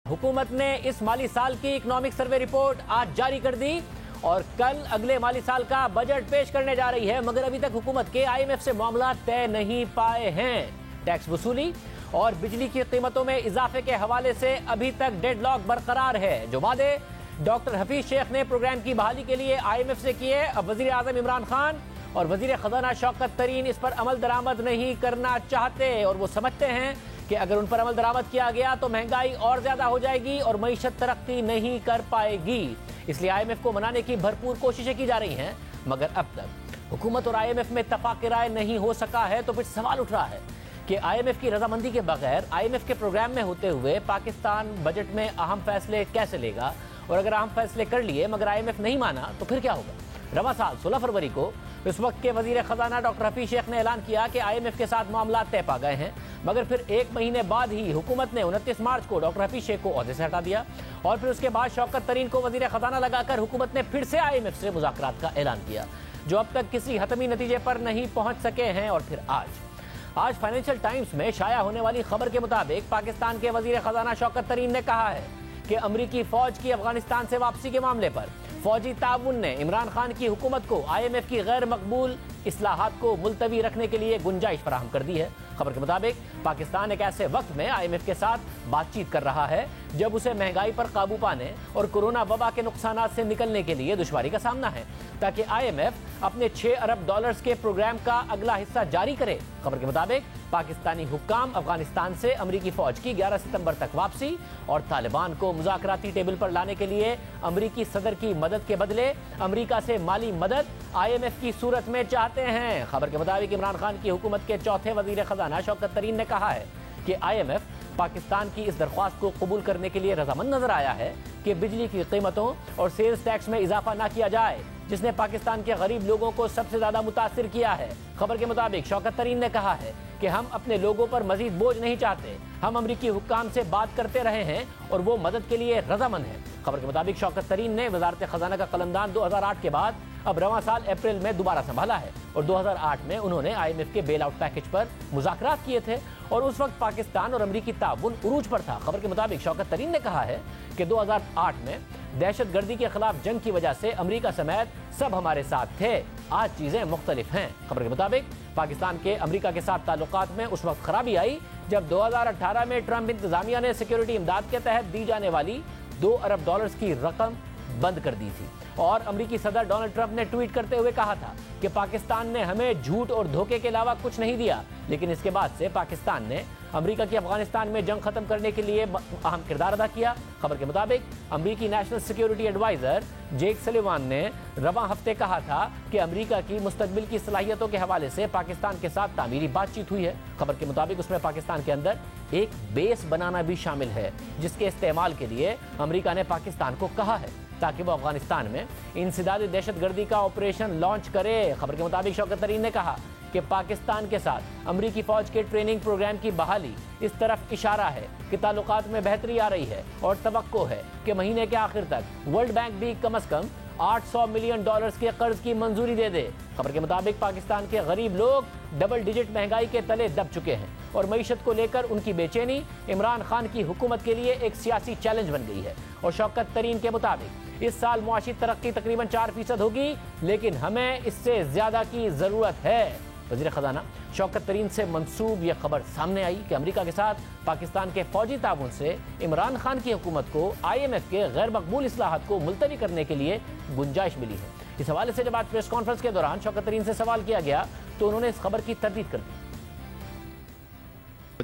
हुकूमत ने इस माली साल की इकोनॉमिक सर्वे रिपोर्ट आज जारी कर दी और कल अगले माली साल का बजट पेश करने जा रही है, मगर अभी तक हुकूमत के आईएमएफ से मामला तय नहीं पाए हैं। टैक्स वसूली और बिजली की कीमतों में इजाफे के हवाले से अभी तक डेडलॉक बरकरार है। जो वादे डॉक्टर हफीज शेख ने प्रोग्राम की बहाली के लिए आईएमएफ से किए, अब वजीर आजम इमरान खान और वजीर खजाना शौकत तरीन इस पर अमल दरामद नहीं करना चाहते और वो समझते हैं कि अगर उन पर अमल दरामद किया गया तो महंगाई और ज्यादा हो जाएगी और मईशत तरक्की नहीं कर पाएगी। इसलिए आईएमएफ को मनाने की भरपूर कोशिशें की जा रही हैं, मगर अब तक हुकूमत और आईएमएफ में इत्तफाक राय नहीं हो सका है। तो फिर सवाल उठ रहा है कि आईएमएफ की रजामंदी के बगैर आईएमएफ के प्रोग्राम में होते हुए पाकिस्तान बजट में अहम फैसले कैसे लेगा, और अगर अहम फैसले कर लिए मगर आईएमएफ नहीं माना तो फिर क्या होगा। रवा साल 16 फरवरी को इस वक्त के वजीर खजाना डॉक्टर हफीज शेख ने ऐलान किया कि आईएमएफ के साथ मामला तय पा गए हैं, मगर फिर एक महीने बाद ही हुकूमत ने 29 मार्च को डॉक्टर हफीज शेख को ओहदे से हटा दिया और फिर उसके बाद शौकत तरीन को वजीर खजाना लगाकर हुकूमत ने फिर से आईएमएफ से मुज़ाकरात का ऐलान किया, जो अब तक किसी हतमी नतीजे पर नहीं पहुंच सके हैं। और फिर आज फाइनेंशियल टाइम्स में शाया होने वाली खबर के मुताबिक पाकिस्तान के वजीर खजाना शौकत तरीन ने कहा है कि अमरीकी फौज की अफगानिस्तान से वापसी के मामले पर फौजी ताउन ने इमरान खान की हुकूमत को आईएमएफ की गैर मकबूल इस्लाहात को मुलतवी रखने के लिए गुंजाइश फराहम कर दी है। खबर के मुताबिक पाकिस्तान एक ऐसे वक्त में आईएमएफ के साथ बातचीत कर रहा है जब उसे महंगाई पर काबू पाने और कोरोना वबा के नुकसानात से निकलने के लिए दुश्वारी का सामना है, ताकि आईएमएफ अपने 6 अरब डॉलर्स के प्रोग्राम का अगला हिस्सा जारी करे। खबर के मुताबिक पाकिस्तानी हुक्काम अफगानिस्तान से अमरीकी फौज की 11 सितंबर तक वापसी और तालिबान को मुज़ाकराती टेबल पर लाने के लिए अमरीकी सदर की मदद के बदले अमरीका से माली मदद आईएमएफ की सूरत में चाहते हैं। खबर के मुताबिक इमरान खान की हुकूमत के चौथे वजीर खजाना शौकत तरीन ने कहा है कि आईएमएफ पाकिस्तान की इस दरख्वास्त को कबूल करने के लिए रजामंद नजर आया है कि बिजली की कीमतों और सेल्स टैक्स में इजाफा न किया जाए, जिसने पाकिस्तान के गरीब लोगों को सबसे ज्यादा मुतासिर किया है। खबर के मुताबिक शौकत तरीन ने कहा है कि हम अपने लोगों पर मजीद बोझ नहीं चाहते, हम अमरीकी हुक्काम से बात करते रहे हैं और वो मदद के लिए रजामंद है। खबर के मुताबिक शौकत तरीन ने वजारत खजाना का कलमदान 2008 के बाद अब रवां साल अप्रैल में दोबारा संभाला है और 2008 में उन्होंने आईएमएफ के बेल आउट पैकेज पर मुज़ाकरात किए थे और उस वक्त पाकिस्तान और अमरीकी ताउन उरूज पर था। खबर के मुताबिक शौकत तरीन ने कहा है कि 2008 में दहशतगर्दी के खिलाफ जंग की वजह से अमरीका समेत सब हमारे साथ थे, आज चीजें मुख्तलिफ हैं। खबर के मुताबिक पाकिस्तान के अमरीका के साथ ताल्लुकात में उस वक्त खराबी आई जब 2018 में ट्रंप इंतजामिया ने सिक्योरिटी इमदाद के तहत दी जाने वाली 2 अरब डॉलर्स की रकम बंद कर दी थी और अमरीकी सदर डोनाल्ड ट्रंप ने ट्वीट करते हुए कहा था कि पाकिस्तान ने हमें झूठ और धोखे के अलावा कुछ नहीं दिया, लेकिन इसके बाद से पाकिस्तान ने अमरीका की अफगानिस्तान में जंग खत्म करने के लिए अहम किरदार अदा किया। खबर के मुताबिक अमरीकी नेशनल सिक्योरिटी एडवाइजर जेक सलिवान ने रवां हफ्ते कहा था कि अमरीका की मुस्तकबिल की सलाहियतों के हवाले से पाकिस्तान के साथ तामीरी बातचीत हुई है। खबर के मुताबिक उसमें पाकिस्तान के अंदर एक बेस बनाना भी शामिल है, जिसके इस्तेमाल के लिए अमरीका ने पाकिस्तान को कहा है ताकि वो अफगानिस्तान में इंसदादी दहशतगर्दी का ऑपरेशन लॉन्च करे। खबर के मुताबिक शौकत तरीन ने कहा कि पाकिस्तान के साथ अमरीकी फौज के ट्रेनिंग प्रोग्राम की बहाली इस तरफ इशारा है कि ताल्लुकात में बेहतरी आ रही है और तवक्को है कि महीने के आखिर तक वर्ल्ड बैंक भी कम से कम 800 मिलियन डॉलर्स के कर्ज की मंजूरी दे दे। खबर के मुताबिक पाकिस्तान के गरीब लोग डबल डिजिट महंगाई के तले दब चुके हैं और मईशत को लेकर उनकी बेचैनी इमरान खान की हुकूमत के लिए एक सियासी चैलेंज बन गई है। और शौकत तरीन के मुताबिक इस साल मुआशी तरक्की तकरीबन 4% होगी, लेकिन हमें इससे ज्यादा की जरूरत है। वज़ीर ख़ज़ाना शौकत तरीन से मंसूब यह खबर सामने आई कि अमरीका के साथ पाकिस्तान के फौजी ताउन से इमरान खान की हुकूमत को आईएमएफ के गैर मकबूल इस्लाहात को मुलतवी करने के लिए गुंजाइश मिली है। इस हवाले से जब आज प्रेस कॉन्फ्रेंस के दौरान शौकत तरीन से सवाल किया गया तो उन्होंने इस खबर की तरदीद कर दी।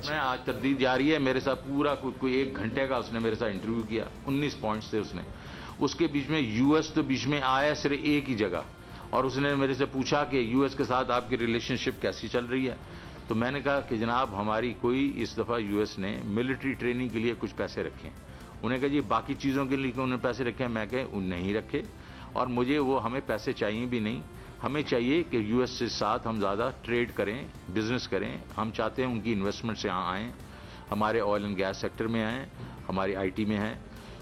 मैं आज तरदीद जारी है, मेरे साथ पूरा कोई 1 घंटे का उसने मेरे साथ इंटरव्यू किया, 19 पॉइंट्स थे उसने। उसके बीच में यूएस तो बीच में आया सिर्फ एक ही जगह, और उसने मेरे से पूछा कि यूएस के साथ आपकी रिलेशनशिप कैसी चल रही है। तो मैंने कहा कि जनाब हमारी कोई इस दफ़ा यूएस ने मिलिट्री ट्रेनिंग के लिए कुछ पैसे रखे हैं। उन्हें कहा जी बाकी चीज़ों के लिए उन्होंने पैसे रखे हैं। मैं कहे उन नहीं रखे और मुझे वो हमें पैसे चाहिए भी नहीं। हमें चाहिए कि यूएस से साथ हम ज़्यादा ट्रेड करें, बिजनेस करें। हम चाहते हैं उनकी इन्वेस्टमेंट से यहाँ आएँ, हमारे ऑयल एंड गैस सेक्टर में आएँ, हमारी आईटी में हैं।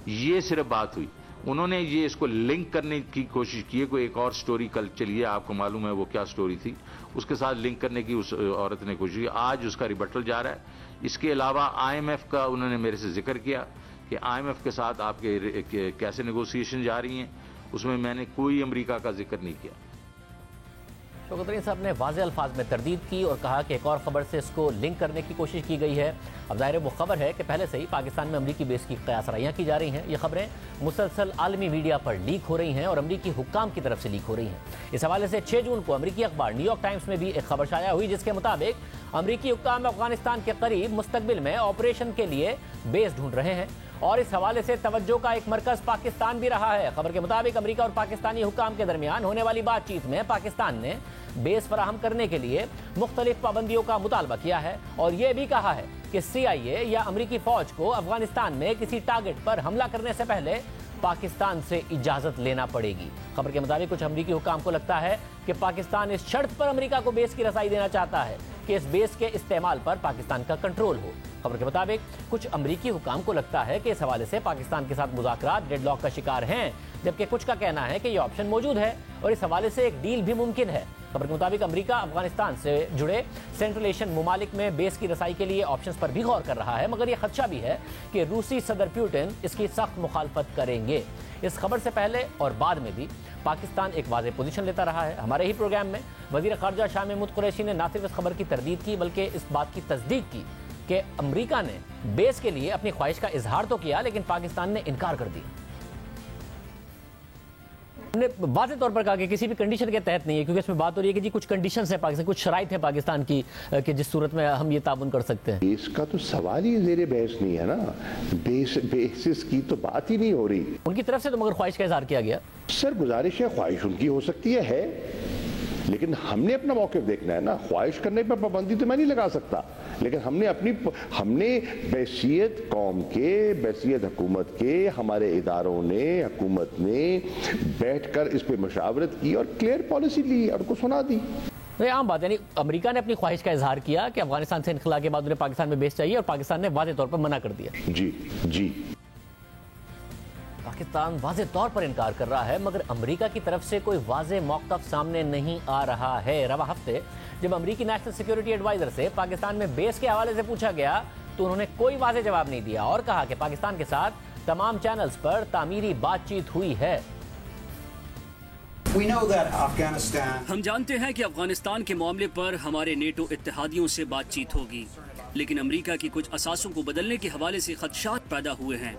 ये सिर्फ बात हुई। उन्होंने ये इसको लिंक करने की कोशिश की है। कोई एक और स्टोरी कल चली है, आपको मालूम है वो क्या स्टोरी थी, उसके साथ लिंक करने की उस औरत ने कोशिश की। आज उसका रिबटल जा रहा है। इसके अलावा आईएमएफ का उन्होंने मेरे से जिक्र किया कि IMF के साथ आपके कैसे नेगोशिएशन जा रही हैं, उसमें मैंने कोई अमेरिका का जिक्र नहीं किया। शौकत तरीन साहब ने वाज़े अल्फाज में तरदीद की और कहा कि एक और खबर से इसको लिंक करने की कोशिश की गई है। अब ज़ाहिर वो खबर है कि पहले से ही पाकिस्तान में अमरीकी बेस की क़यासराइयाँ की जा रही हैं। ये खबरें मुसलसल आलमी मीडिया पर लीक हो रही हैं और अमरीकी हुक्काम की तरफ से लीक हो रही हैं। इस हवाले से 6 जून को अमरीकी अखबार न्यूयॉर्क टाइम्स में भी एक खबर शाया हुई, जिसके मुताबिक अमरीकी हुक्काम अफगानिस्तान के करीब मुस्तकबिल में ऑपरेशन के लिए बेस ढूंढ रहे हैं और इस हवाले से तवज्जो का एक मरकज पाकिस्तान भी रहा है। खबर के मुताबिक अमेरिका और पाकिस्तानी हुक्काम के दरमियान होने वाली बातचीत में पाकिस्तान ने बेस फराहम करने के लिए मुख्तलिफ पाबंदियों का मुतालबा किया है और यह भी कहा है कि CIA या अमरीकी फौज को अफगानिस्तान में किसी टारगेट पर हमला करने से पहले पाकिस्तान से इजाजत लेना पड़ेगी। खबर के मुताबिक कुछ अमरीकी हुक्काम को लगता है कि पाकिस्तान इस शर्त पर अमरीका को बेस की रसाई देना चाहता है कि इस बेस के इस्तेमाल पर पाकिस्तान का कंट्रोल हो। खबर के मुताबिक कुछ अमरीकी हुक्काम को लगता है कि इस हवाले से पाकिस्तान के साथ मुज़ाकरात डेडलॉक का शिकार हैं, जबकि कुछ का कहना है कि यह ऑप्शन मौजूद है और इस हवाले से एक डील भी मुमकिन है। खबर के मुताबिक अमेरिका अफगानिस्तान से जुड़े सेंट्रल एशियन ममालिक में बेस की रसाई के लिए ऑप्शंस पर भी गौर कर रहा है, मगर यह खदशा भी है कि रूसी सदर पुतिन इसकी सख्त मुखालफत करेंगे। इस खबर से पहले और बाद में भी पाकिस्तान एक वाज़ेह पोजीशन लेता रहा है। हमारे ही प्रोग्राम में वज़ीर ख़ारजा शाह महमूद कुरैशी ने न सिर्फ इस खबर की तरदीद की बल्कि इस बात की तस्दीक की कि अमेरिका ने बेस के लिए अपनी ख्वाहिश का इजहार तो किया, लेकिन पाकिस्तान ने इनकार कर दिया। हमने वाज़ेह तौर पर कहा कि किसी भी कंडीशन के तहत नहीं है, क्योंकि इसमें बात हो रही है कि जी कुछ कंडीशंस है पाकिस्तान, कुछ शराइत है पाकिस्तान की कि जिस सूरत में हम ये ताउन कर सकते हैं। इसका तो सवाल ही ज़ेरे बहस नहीं है ना, बेसिस की तो बात ही नहीं हो रही। उनकी तरफ से तो मगर ख्वाहिश का इजहार किया गया। सर गुजारिश है, ख्वाहिश उनकी हो सकती है, लेकिन हमने अपना मौक़िफ़ देखना है ना। ख्वाहिश करने पर पाबंदी तो मैं नहीं लगा सकता, लेकिन हमने बैसियत कौम के, बैसियत हुकूमत के, हमारे इदारों ने, हुकूमत ने बैठकर इस पर मशावरत की और क्लियर पॉलिसी ली और उनको सुना दी। ये आम बात है, यानी अमेरिका ने अपनी ख्वाहिश का इजहार किया कि अफगानिस्तान से इनखला के बाद उन्हें पाकिस्तान में बेस चाहिए और पाकिस्तान ने वाज़ेह तौर पर मना कर दिया। जी पाकिस्तान वाज़ेह तौर पर इनकार कर रहा है, मगर अमेरिका की तरफ से कोई वाज़ेह मौक़िफ़ सामने नहीं आ रहा है। रवा हफ्ते जब अमेरिकी नेशनल सिक्योरिटी एडवाइजर से पाकिस्तान में बेस के हवाले से पूछा गया तो उन्होंने कोई वाज़ेह जवाब नहीं दिया और कहा कि पाकिस्तान के साथ तमाम चैनल्स पर तामीरी बातचीत हुई है। हम जानते हैं कि अफगानिस्तान के मामले पर हमारे नेटो इत्तेहादियों से बातचीत होगी, लेकिन अमेरिका की कुछ असासों को बदलने के हवाले से खदशात पैदा हुए हैं,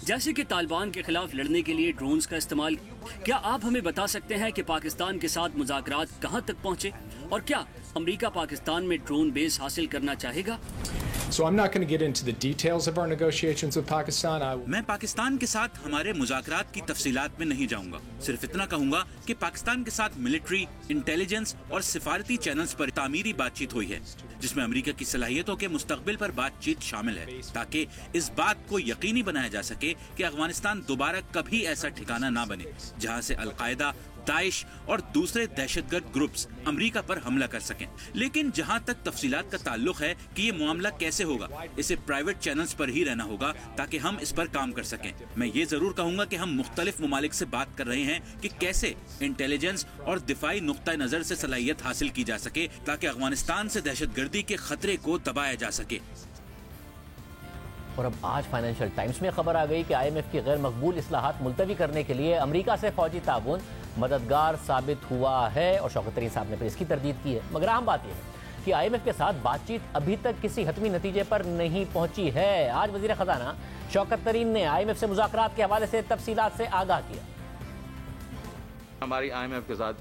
जैसे कि तालिबान के खिलाफ लड़ने के लिए ड्रोन्स का इस्तेमाल। क्या आप हमें बता सकते हैं कि पाकिस्तान के साथ मुज़ाकरात कहां तक पहुंचे और क्या अमेरिका पाकिस्तान में ड्रोन बेस हासिल करना चाहेगा? So I'm not going to get into the details of our negotiations with Pakistan. मैं पाकिस्तान के साथ हमारे मुज़ाकरात की तफसीलात में नहीं जाऊंगा। सिर्फ इतना कहूंगा कि पाकिस्तान के साथ मिलिट्री, इंटेलिजेंस और सिफारती चैनल्स पर तामीरी बातचीत हुई है, जिसमें अमेरिका की सलाहियतों के मुस्तकबिल पर बातचीत शामिल है, ताकि इस बात को यकीनी बनाया जा सके कि अफगानिस्तान दोबारा कभी ऐसा ठिकाना ना बने जहां से अलकायदा, दाइश और दूसरे दहशतगर्द ग्रुप्स अमेरिका पर हमला कर सकें। लेकिन जहां तक तफसीलात का ताल्लुक है कि ये मामला कैसे होगा, इसे प्राइवेट चैनल्स पर ही रहना होगा ताकि हम इस पर काम कर सकें। मैं ये जरूर कहूंगा कि हम मुख्तलिफ ममालिक से बात कर रहे हैं कि कैसे इंटेलिजेंस और दिफाई नुक्ता नजर से सलाहियत हासिल की जा सके ताकि अफगानिस्तान से दहशतगर्दी के खतरे को दबाया जा सके। और अब आज फाइनेंशियल टाइम्स में खबर आ गई कि IMF की गैर मकबूल इस्लाहात मुलतवी करने के लिए अमेरिका से फौजी ताउन मददगार साबित हुआ है और शौकत तरीन साहब ने फिर इसकी तरदीद की है। मगर अहम बात यह है कि IMF के साथ बातचीत अभी तक किसी हतमी नतीजे पर नहीं पहुंची है। आज वजीर खजाना शौकत तरीन ने IMF से मुज़ाकरात के हवाले से तफसीलात से आगाह किया। हमारी IMF के साथ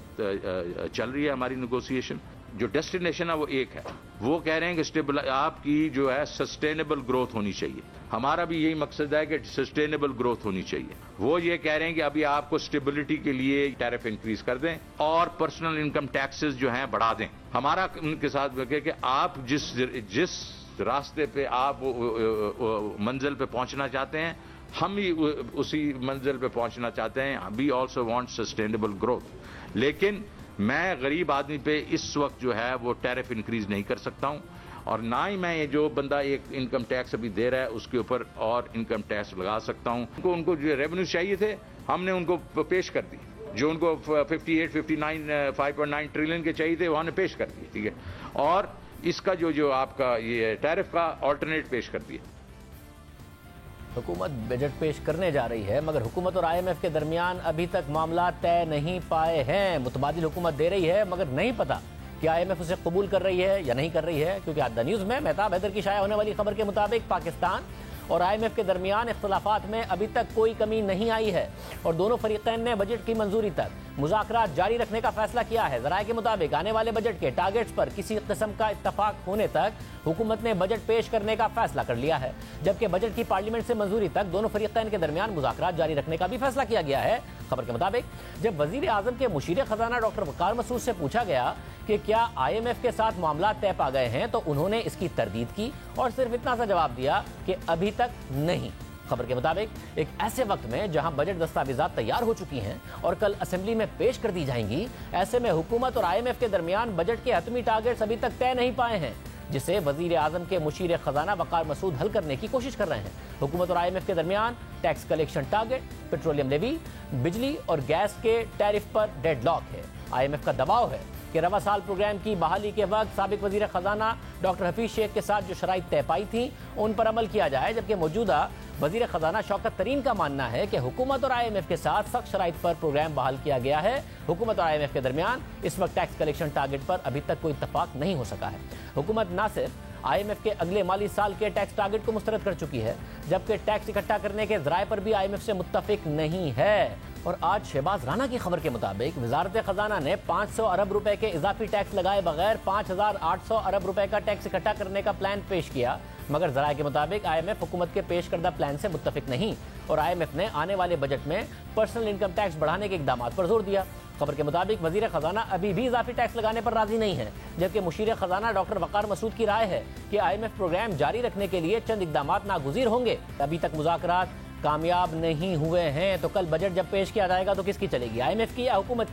चल रही है हमारी नेगोशिएशन। जो डेस्टिनेशन है वो एक है, वो कह रहे हैं कि आपकी जो है सस्टेनेबल ग्रोथ होनी चाहिए। हमारा भी यही मकसद है कि सस्टेनेबल ग्रोथ होनी चाहिए। वो ये कह रहे हैं कि अभी आपको स्टेबिलिटी के लिए टैरिफ इंक्रीज कर दें और पर्सनल इनकम टैक्सेस जो हैं बढ़ा दें। हमारा उनके साथ कि आप जिस रास्ते पे आप मंजिल पे पहुंचना चाहते हैं, हम भी उसी मंजिल पे पहुंचना चाहते हैं। We also want sustainable growth. लेकिन मैं गरीब आदमी पे इस वक्त जो है वो टैरिफ इंक्रीज नहीं कर सकता हूं, और ना ही मैं ये जो बंदा एक इनकम टैक्स अभी दे रहा है उसके ऊपर और इनकम टैक्स लगा सकता हूं। उनको जो रेवेन्यू चाहिए थे हमने उनको पेश कर दी, जो उनको 58, 59, 5.9 ट्रिलियन के चाहिए थे वो हमने पेश कर दिए, ठीक है। और इसका जो आपका ये टैरिफ का ऑल्टरनेट पेश कर दिया। हुकूमत बजट पेश करने जा रही है, मगर हुकूमत और IMF के दरमियान अभी तक मामला तय नहीं पाए हैं। मुतबादिल हुकूमत दे रही है, मगर नहीं पता कि IMF उसे कबूल कर रही है या नहीं कर रही है, क्योंकि आज द न्यूज़ में मेहताब हैदर की शाया होने वाली खबर के मुताबिक पाकिस्तान और IMF के दरमियान इख्तलाफात में अभी तक कोई कमी नहीं आई है और दोनों फरीकैन ने बजट की मंजूरी तक मुज़ाकरात जारी रखने का फैसला किया है। ज़राए के मुताबिक आने वाले बजट के टारगेट्स पर किसी किस्म का इत्तफाक होने तक हुकूमत ने बजट पेश करने का फैसला कर लिया है, जबकि बजट की पार्लियामेंट से मंजूरी तक दोनों फरीकैन के दरमियान मुज़ाकरात जारी रखने का भी फैसला किया गया है। खबर के मुताबिक जब वजीर आजम के मुशीर खजाना डॉक्टर वकार मसूद से पूछा गया कि क्या IMF के साथ मामला तय पा गए हैं, तो उन्होंने इसकी तरदीद की और सिर्फ इतना सा जवाब दिया कि अभी तक नहीं। खबर के मुताबिक एक ऐसे वक्त में जहां बजट दस्तावेजात तैयार हो चुकी हैं और कल असेंबली में पेश कर दी जाएंगी, ऐसे में हुकूमत और IMF के दरमियान बजट के हतमी टारगेट्स अभी तक तय नहीं पाए हैं, जिसे वजीर आजम के मुशीर खजाना वकार मसूद हल करने की कोशिश कर रहे हैं। हुकूमत और IMF के दरमियान tax collection target, petroleum levy, बिजली और गैस के टैरिफ पर डेडलॉक है। IMF का दबाव है कि रवा साल प्रोग्राम की बहाली के वक्त साबिक वजीर खजाना डॉक्टर हफीज शेख के साथ जो शराइत तय पाई थी उन पर अमल किया जाए, जबकि मौजूदा वजीर खजाना शौकत तरीन का मानना है कि हुकूमत और IMF के साथ सख्त शराइत पर प्रोग्राम बहाल किया गया है। हुकूमत और IMF के दरमियान इस वक्त टैक्स कलेक्शन टारगेट पर अभी तक कोई इत्तफाक नहीं हो सका है। हुकूमत न सिर्फ IMF के अगले माली साल के टैक्स टारगेट को मुस्तरद कर चुकी है, जबकि टैक्स इकट्ठा करने के ज़राए पर भी IMF से मुत्तफिक नहीं है। और आज शहबाज राना की खबर के मुताबिक वजारत खजाना ने 500 अरब रुपए के इजाफी टैक्स लगाए बगैर 5800 अरब रुपए का टैक्स इकट्ठा करने का प्लान पेश किया, मगर ज़राए के मुताबिक IMF हुकूमत के पेश करदा प्लान से मुत्तफिक नहीं और IMF ने आने वाले बजट में पर्सनल इनकम टैक्स बढ़ाने के इकदाम पर जोर दिया। खबर के मुताबिक वजीर खजाना अभी भी इजाफी टैक्स लगाने पर राजी नहीं है, जबकि मुशीर खजाना डॉक्टर वकार मसूद की राय है कि IMF प्रोग्राम जारी रखने के लिए चंद इकदाम नागुज़ीर होंगे। अभी तक मुज़ाकरात कामयाब नहीं हुए हैं, तो कल बजट जब पेश किया जाएगा तो किसकी चलेगी, IMF की या हुकूमत की?